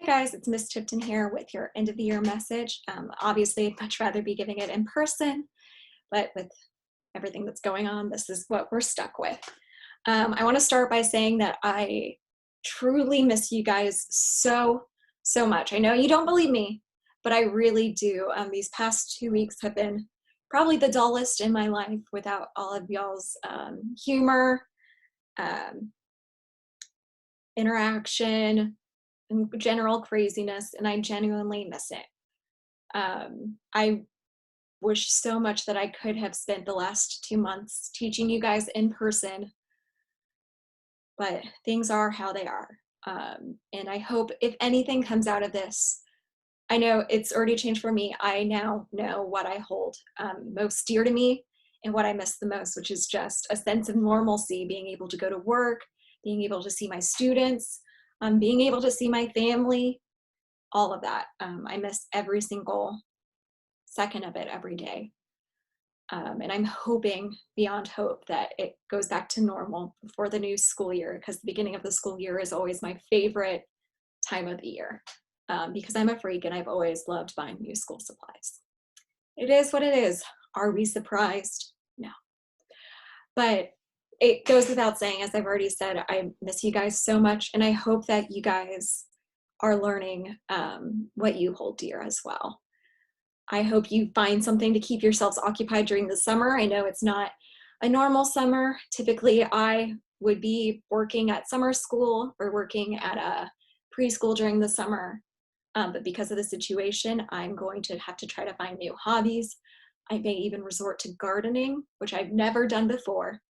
Hey guys, it's Miss Tipton here with your end of the year message. Obviously, I'd much rather be giving it in person, but with everything that's going on, this is what we're stuck with. I want to start by saying that I truly miss you guys so much. I know you don't believe me, but I really do. These past 2 weeks have been probably the dullest in my life without all of y'all's humor, um, interaction, and general craziness, and I genuinely miss it. I wish so much that I could have spent the last 2 months teaching you guys in person, but things are how they are. And I hope if anything comes out of this, I know it's already changed for me. I now know what I hold most dear to me and what I miss the most, which is just a sense of normalcy, being able to go to work, being able to see my students, being able to see my family, all of that. I miss every single second of it every day. And I'm hoping beyond hope that it goes back to normal before the new school year, because the beginning of the school year is always my favorite time of the year, because I'm a freak and I've always loved buying new school supplies. It is what it is. Are we surprised? No. But it goes without saying, as I've already said, I miss you guys so much, and I hope that you guys are learning what you hold dear as well. I hope you find something to keep yourselves occupied during the summer. I know it's not a normal summer. Typically, I would be working at summer school or working at a preschool during the summer. But because of the situation, I'm going to have to try to find new hobbies. I may even resort to gardening, which I've never done before.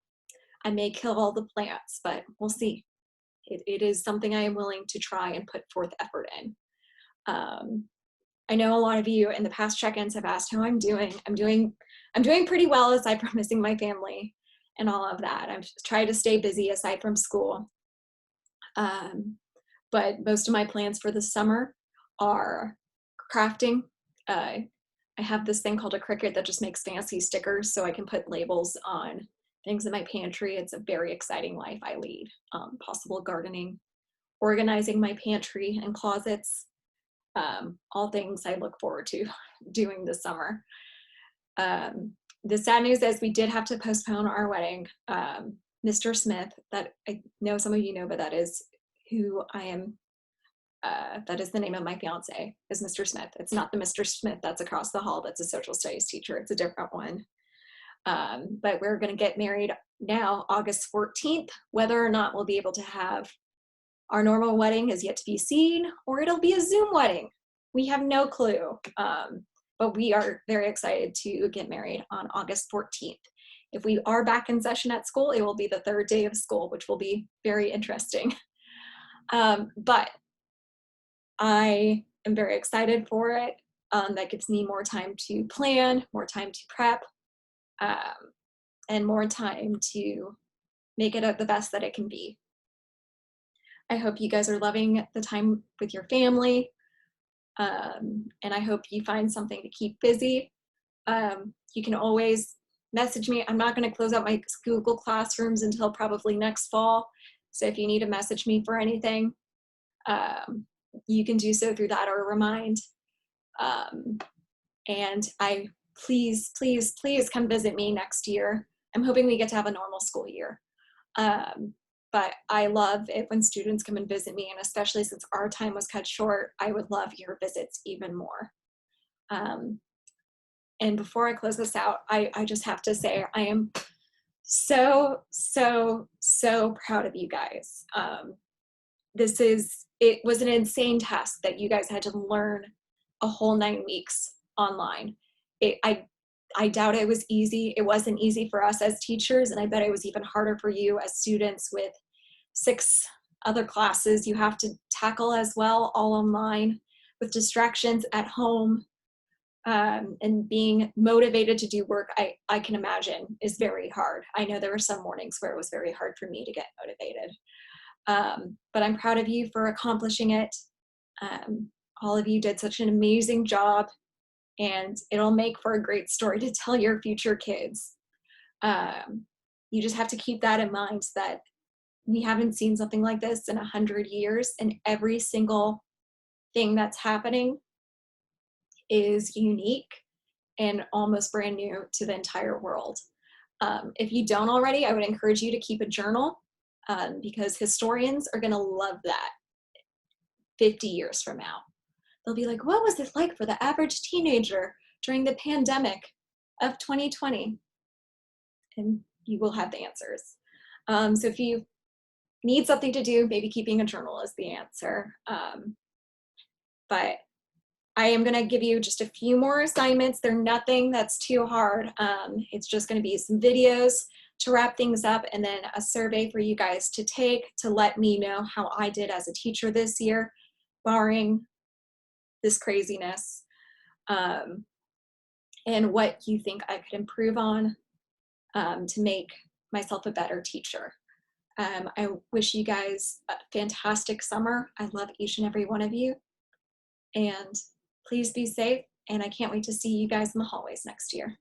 I may kill all the plants, but we'll see. It is something I am willing to try and put forth effort in. I know a lot of you in the past check-ins have asked how I'm doing. I'm doing pretty well aside from missing my family and all of that. I'm just trying to stay busy aside from school. But most of my plans for the summer are crafting. I have this thing called a Cricut that just makes fancy stickers so I can put labels on things in my pantry. It's a very exciting life I lead. Possible gardening, organizing my pantry and closets, all things I look forward to doing this summer. The sad news is we did have to postpone our wedding. Mr. Smith, that I know some of you know, but that is who I am. That is the name of my fiance, is Mr. Smith. It's not the Mr. Smith that's across the hall that's a social studies teacher. It's a different one. But we're going to get married now, August 14th. Whether or not we'll be able to have our normal wedding is yet to be seen, or it'll be a Zoom wedding. We have no clue, but we are very excited to get married on August 14th. If we are back in session at school, it will be the third day of school, which will be very interesting. But I am very excited for it. That gives me more time to plan, more time to prep, and more time to make it the best that it can be. I hope you guys are loving the time with your family, and I hope you find something to keep busy. You can always message me. I'm not going to close out my Google Classrooms until probably next fall, so if you need to message me for anything, you can do so through that or Remind. And please come visit me next year. I'm hoping we get to have a normal school year. But I love it when students come and visit me, and especially since our time was cut short, I would love your visits even more. And before I close this out, I just have to say I am so proud of you guys. It was an insane task that you guys had to learn a whole 9 weeks online. I doubt it was easy. It wasn't easy for us as teachers, and I bet it was even harder for you as students with 6 other classes you have to tackle as well, all online, with distractions at home, and being motivated to do work, I can imagine is very hard. I know there were some mornings where it was very hard for me to get motivated. But I'm proud of you for accomplishing it. All of you did such an amazing job, and it'll make for a great story to tell your future kids. You just have to keep that in mind, that we haven't seen something like this in 100 years, and every single thing that's happening is unique and almost brand new to the entire world. If you don't already, I would encourage you to keep a journal, because historians are going to love that 50 years from now. They'll be like, what was it like for the average teenager during the pandemic of 2020? And you will have the answers. So if you need something to do, maybe keeping a journal is the answer. But I am going to give you just a few more assignments. They're nothing that's too hard. It's just going to be some videos to wrap things up, and then a survey for you guys to take to let me know how I did as a teacher this year, barring this craziness, and what you think I could improve on to make myself a better teacher. I wish you guys a fantastic summer. I love each and every one of you. And please be safe. And I can't wait to see you guys in the hallways next year.